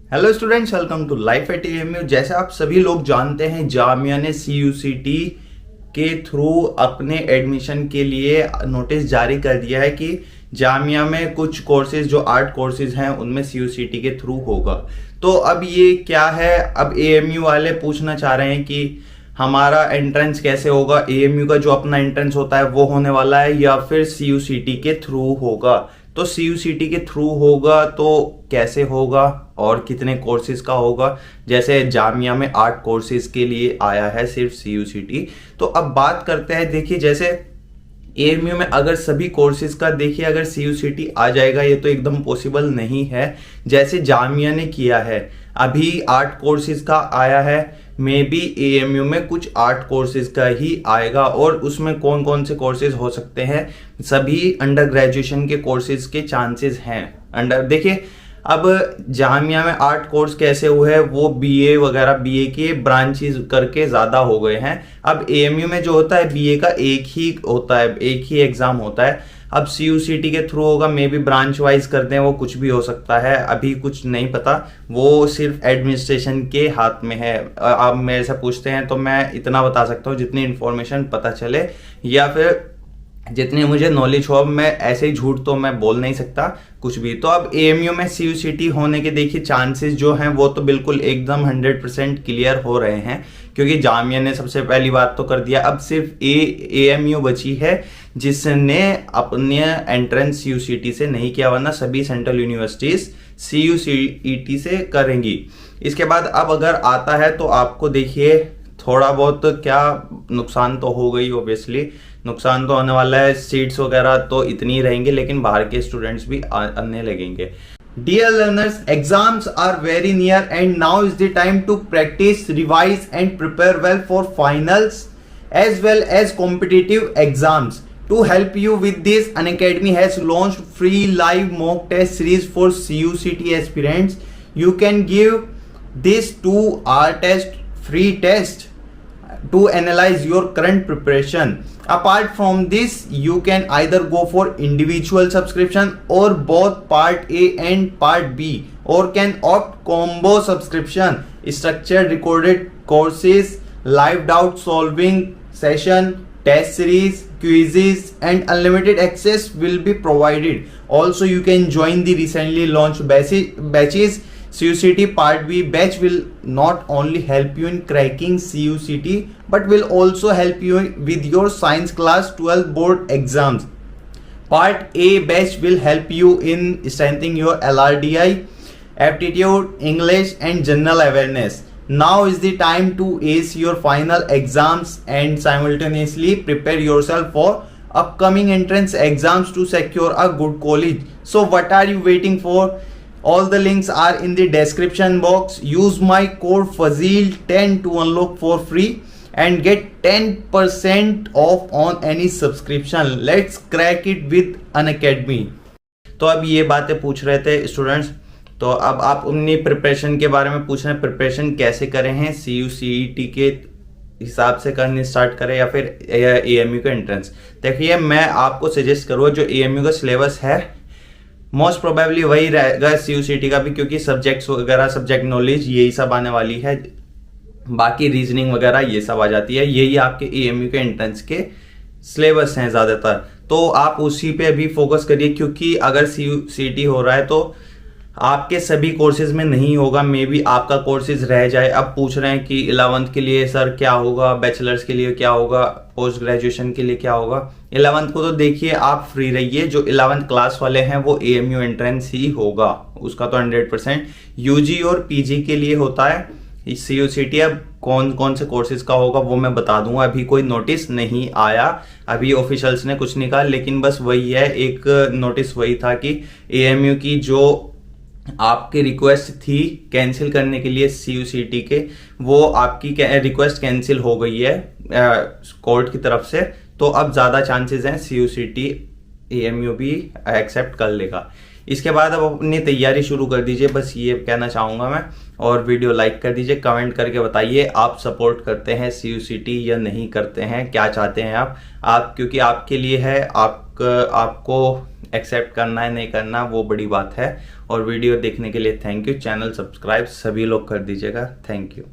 Hello students, welcome to life at AMU. जैसे आप सभी लोग जानते हैं, जामिया ने सीयूसीटी के थ्रू अपने एडमिशन के लिए नोटिस जारी कर दिया है कि जामिया में कुछ कोर्सेज जो आर्ट कोर्सेज हैं उनमें सीयूसीटी के थ्रू होगा। तो अब ये क्या है, अब एएमयू वाले पूछना चाह रहे हैं कि हमारा एंट्रेंस कैसे होगा, एएमयू का जो अपना एंट्रेंस होता है वो होने वाला है या फिर सीयूसीटी के थ्रू होगा। तो सीयूसीटी के थ्रू होगा तो कैसे होगा और कितने कोर्सेज का होगा। जैसे जामिया में 8 कोर्सेज के लिए आया है सिर्फ सीयूसीटी। तो अब बात करते हैं, देखिए जैसे एएमयू में अगर सभी कोर्सेज का देखिए अगर सीयूसीटी आ जाएगा, ये तो एकदम पॉसिबल नहीं है जैसे जामिया ने किया है। अभी 8 कोर्सेज का आया है, मे बी एएमयू में कुछ 8 कोर्सेज का ही आएगा। और उसमें कौन कौन से कोर्सेज हो सकते हैं, सभी अंडर ग्रेजुएशन के कोर्सेज के चांसेस हैं। देखिए अब जामिया में 8 कोर्स कैसे हुए हैं, वो बीए वगैरह बीए के ब्रांचेस करके ज्यादा हो गए हैं। अब एएमयू में जो होता है बीए का एक ही होता है, एक ही एग्जाम होता है। अब सीयूसीटी के थ्रू होगा, मे बी ब्रांच वाइज कर दें, वो कुछ भी हो सकता है, अभी कुछ नहीं पता, वो सिर्फ एडमिनिस्ट्रेशन के हाथ में है। आप मेरे से पूछते हैं तो मैं इतना बता सकता हूँ जितनी इन्फॉर्मेशन पता चले या फिर जितनी मुझे नॉलेज हो। अब मैं ऐसे ही झूठ तो मैं बोल नहीं सकता कुछ भी। तो अब एएमयू में सीयूसीटी होने के देखिए चांसेस जो हैं वो तो बिल्कुल एकदम 100% क्लियर हो रहे हैं, क्योंकि जामिया ने सबसे पहली बात तो कर दिया। अब सिर्फ एएमयू बची है जिसने अपने एंट्रेंस सीयूसीटी से नहीं किया, वरना सभी सेंट्रल यूनिवर्सिटीज सीयूसीटी से करेंगी। इसके बाद अब अगर आता है तो आपको देखिए थोड़ा बहुत क्या नुकसान तो हो गई, ओब्वियसली नुकसान तो होने वाला है। सीट्स वगैरह तो इतनी रहेंगे, लेकिन बाहर के स्टूडेंट्स भी आने लगेंगे। Dear learners, exams are very near and now is the time to practice, revise and prepare well for finals as well as competitive exams. To help you with this, Unacademy has launched free live mock test series for CUCT aspirants. You can give this 2-hour test free test to analyze your current preparation. Apart from this, you can either go for individual subscription or both part A and part B, or can opt combo subscription. Structured recorded courses, live doubt solving session, test series, quizzes and unlimited access will be provided. Also, you can join the recently launched batches. CUCT Part B batch will not only help you in cracking CUCT but will also help you with your science class 12 board exams. Part A batch will help you in strengthening your LRDI, aptitude, English and general awareness. Now is the time to ace your final exams and simultaneously prepare yourself for upcoming entrance exams to secure a good college. So what are you waiting for? All the links are in the description box. Use my code FAZIL10 to unlock for free and get 10% off on any subscription. Let's crack it with Unacademy. तो अब ये बातें पूछ रहे थे students, तो अब आप अपनी प्रिपरेशन के बारे में पूछ रहे हैं, प्रिपरेशन कैसे करें हैं, सीयूसीटी के हिसाब से करनी स्टार्ट करें या फिर एएमयू का एंट्रेंस। देखिए मैं आपको सजेस्ट करूँगा जो एएमयू का सिलेबस है मोस्ट प्रोबेबली वही रहेगा सीयूसीटी का भी, क्योंकि सब्जेक्ट्स वगैरह, सब्जेक्ट नॉलेज यही सब आने वाली है, बाकी रीजनिंग वगैरह ये सब आ जाती है। यही आपके एएमयू के एंट्रेंस के सिलेबस हैं ज़्यादातर, तो आप उसी पे भी फोकस करिए। क्योंकि अगर सीयूसीटी हो रहा है तो आपके सभी कोर्सेज में नहीं होगा, मे बी आपका कोर्सेज रह जाए। अब पूछ रहे हैं कि 11th के लिए सर क्या होगा, बैचलर्स के लिए क्या होगा, पोस्ट ग्रेजुएशन के लिए क्या होगा। 11th को तो देखिए आप फ्री रहिए, जो 11th क्लास वाले हैं वो एएमयू एंट्रेंस ही होगा, उसका तो 100%। यूजी और पीजी के लिए होता है सीयूसीटी। अब कौन कौन से कोर्सेज का होगा वो मैं बता दूंगा, अभी कोई नोटिस नहीं आया, अभी ऑफिशियल्स ने कुछ निकाल, लेकिन बस वही है, एक नोटिस वही था कि एएमयू की जो आपकी रिक्वेस्ट थी कैंसिल करने के लिए सीयूसीटी के, वो आपकी रिक्वेस्ट कैंसिल हो गई है कोर्ट की तरफ से। तो अब ज़्यादा चांसेस हैं सीयूसीटी एएमयू भी एक्सेप्ट कर लेगा। इसके बाद अब अपनी तैयारी शुरू कर दीजिए, बस ये कहना चाहूँगा मैं। और वीडियो लाइक कर दीजिए, कमेंट करके बताइए आप सपोर्ट करते हैं सीयूसीटी या नहीं करते हैं, क्या चाहते हैं आप क्योंकि आपके लिए है, आपको एक्सेप्ट करना है नहीं करना वो बड़ी बात है। और वीडियो देखने के लिए थैंक यू। चैनल सब्सक्राइब सभी लोग कर दीजिएगा। Thank you.